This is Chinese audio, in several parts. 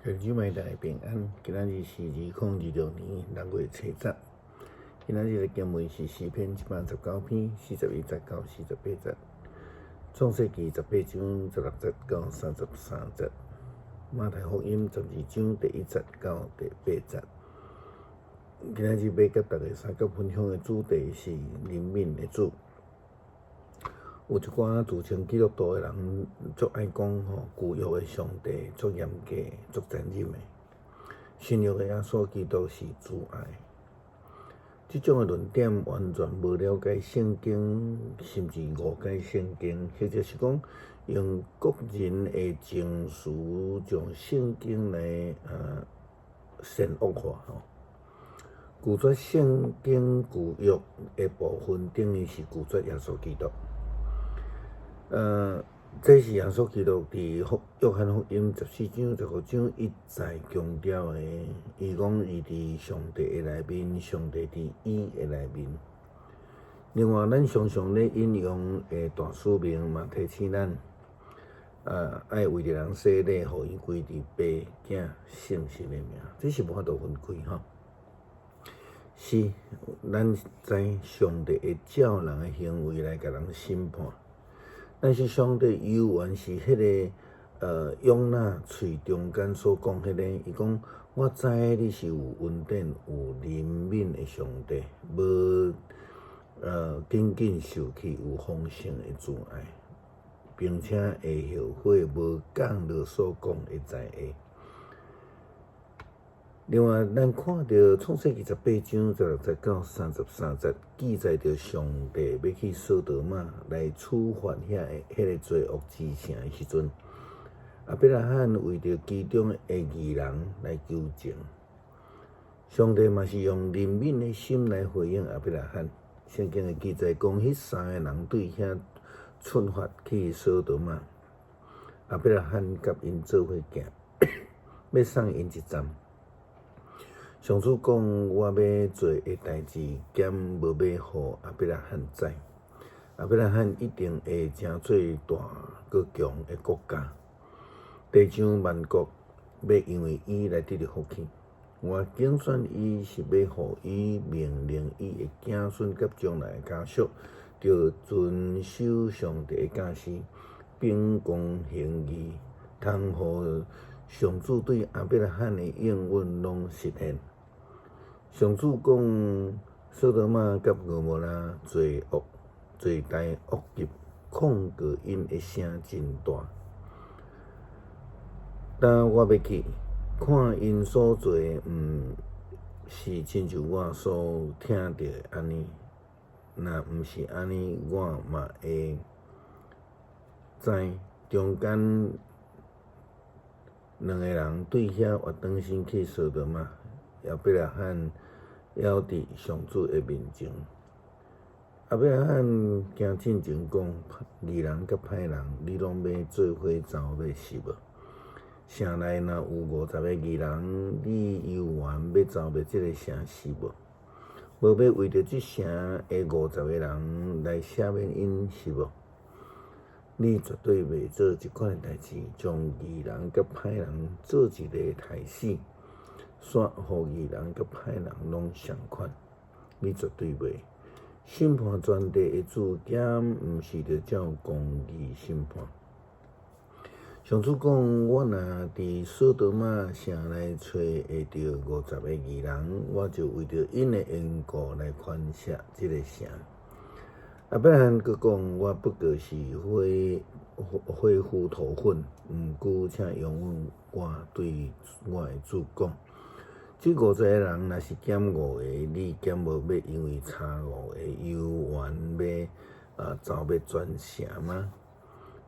愿主每大家平安。今仔日是2026年6月初10。今仔日的经文是诗篇119篇41节到48节，创世纪18章16节到33节，马太福音12章第1节到第8节。今仔日要甲大家三角分享的主题是灵敏的主。有一寡自称基督徒的人，足爱讲旧约的上帝足严格、足残忍的，新约的耶稣基督是主爱。这种的论点完全无了解圣经，甚至误解圣经，或者是讲用个人的情绪将圣经来善恶化。拒绝圣经旧约的部分，等于是拒绝耶稣基督。这是耶稣基督伫约翰福音14章15章一再强调的。伊讲伊伫上帝的内面，上帝伫伊的内面。另外，咱常常咧引用的大使命嘛，提醒咱爱为着人洗礼，互伊归伫爸、囝、圣神的名，这是无法度分开吼。是，咱知上帝会照人的行为来甲人审判。但是上帝犹原是迄个约纳喙中间所讲迄个，伊讲我知你是有恩典、有怜悯的上帝，无紧紧受气、有丰盛的慈爱，并且会后悔，无讲落所讲的在下。另外，咱看到创世纪18章16节到33节，记载着上帝要去索多玛来处罚迄个罪恶之城的时阵，亚伯拉罕为着其中的义人来求情。上帝嘛是用怜悯的心来回应亚伯拉罕。圣经的记载讲，迄三个人对遐出发去索多玛，亚伯拉罕甲因做伙行，要送因一站。上主讲，我要做的代志，兼无要互亚伯拉罕知。亚伯拉罕一定会成做大搁强的国家，地上万国要因为伊来得到福气。我竞选伊是要互伊命令伊的子孙甲将来的家属，着遵守上帝的教示，秉公行义，通互上主对亚伯拉罕的应允拢实现。上主讲，索多玛甲蛾摩拉做大恶业，控告因的声真大。当我要去看因所做的，是亲像我所听到的安尼。若毋是安尼，我嘛会知中间两个人对遐活转身去索多玛，亚伯拉罕还伫上主的面前。亚伯拉罕行进前讲，义人甲歹人，你拢要做伙走，要是无？城内若有50个义人，你犹原要走灭即个城是无？无要为着即城的50个人来赦免因是无？你绝对袂做即款的代志，将义人甲歹人做一个害死，煞互义人甲歹人拢相款。你绝对袂审判全地的主，兼毋是着照公义审判。上主讲，我若伫索多玛城内找会着50个义人，我就为着因的缘故来宽赦即个城。亚伯拉罕佫讲，我不过是火虎土粉，毋久请容允我对我的主讲。这50个人若是减5个，你减无要因为差5个，犹原要走灭全城吗？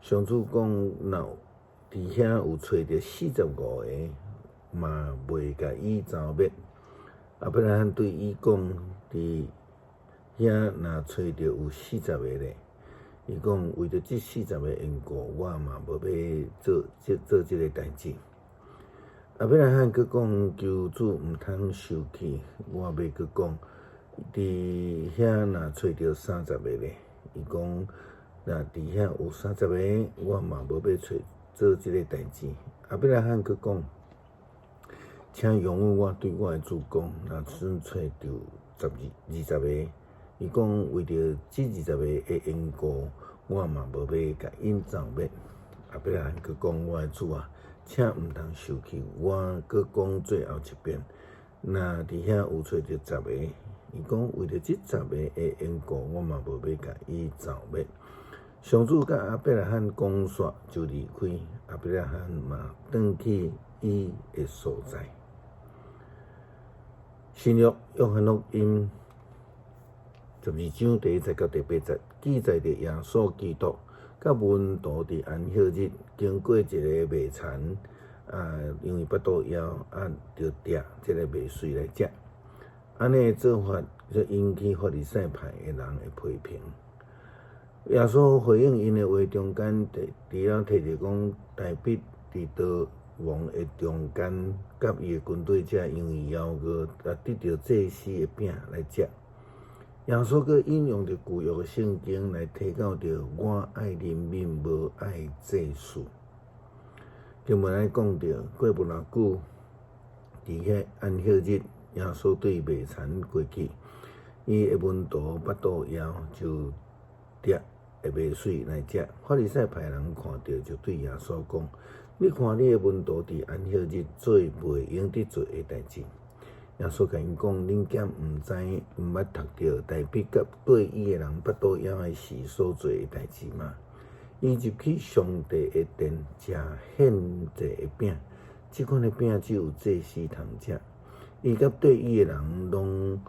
上主讲，若伫遐有找着45个，嘛袂甲伊走灭。亚伯拉罕对伊讲，伫遐若找着有40个咧，伊讲为着这40个缘故，我嘛无要做这个代志。亚伯拉罕佫讲，求主毋通生气，我要佫讲，伫遐若找着30个咧，伊讲若伫遐有30个，我嘛无要做即个代志。亚伯拉罕佫讲，请容许我对我的主讲，若准找着20个，伊讲为着这20个的缘故，我嘛无要甲因走灭。后壁仔佮讲我的主啊，请毋通受气，我佮讲最后一遍。若伫遐有找着10个，伊讲为着这10个的缘故，我嘛无要甲伊走灭。上主甲阿伯拉罕讲煞就离开，阿伯拉罕嘛转去伊的所在。新约约翰福音12章第1节到第8节，记载着耶稣基督甲门徒伫安息日经过一个卖田，因为巴肚枵，就抓这个卖水来食。安尼做法就引起法利赛派的人的批评。耶稣回应因的话中间，除了提着讲大笔伫刀王的中间，甲伊的军队者因为枵饿，得到祭司的饼来食。耶稣阁引用着旧约的圣经来提到着我爱人民，无爱祭祀。经文来讲着，过不偌久，伫遐安息日，耶稣对卖田过去，伊的门徒巴肚枵，就抓会卖水来食。法利赛派人看到，就对耶稣讲：你看你的门徒伫安息日做袂用得做的代志。耶稣甲因讲：恁敢毋知毋捌读到大笔甲对伊的人巴肚枵的时所做的代志吗？伊入去上帝的殿，食献祭的饼，即款的饼只有祭司通食。伊甲对伊的人拢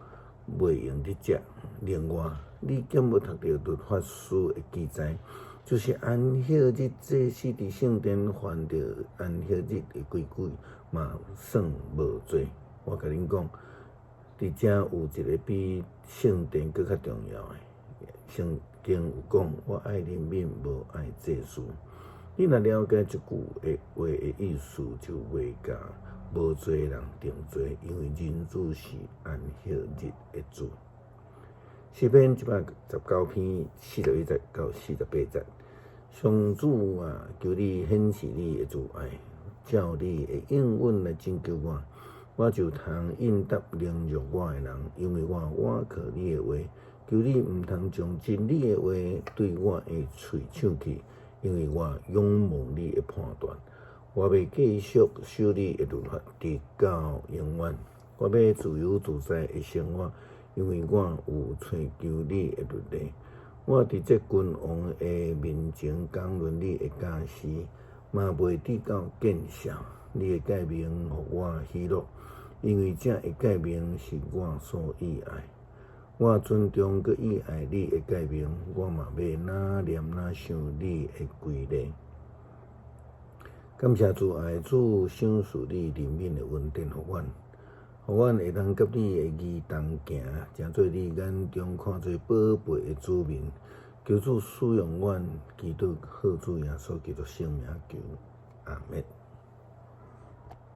袂用得食。另外，你敢无读到律法书的记载？就是安息日祭司伫圣殿犯着安息日的规矩，嘛算无罪。我甲恁讲，伫遮有一个比圣殿更较重要的。圣经有讲，我爱人民，无爱祭司。你若了解即句的话的意思，就袂甲无罪人定罪，因为人子是安息日的主。诗篇119篇41节到48节，上主啊，求你显示你的慈爱，照你的应允来拯救我。我就通应答凌辱我的人，因为我倚靠你的话。求你毋通将真理的话对我的喙抢去，因为我仰望你的判断。我要继续守你的律法，直到永远。我要自由自在的生活，因为我有寻求你的律例。我伫这君王的面前讲论你的假事，嘛袂抵到见笑。你的诫命互我喜乐，因为这的诫命是我所喜爱。我尊重佮喜爱你的诫命，我嘛要哪念哪想你的规律。感谢主爱主赏赐你怜悯的恩典互阮，互阮会当甲你的义同行，诚做你眼中看做宝贝的子民。求主使用阮，基督好主耶稣基督圣名求，阿门。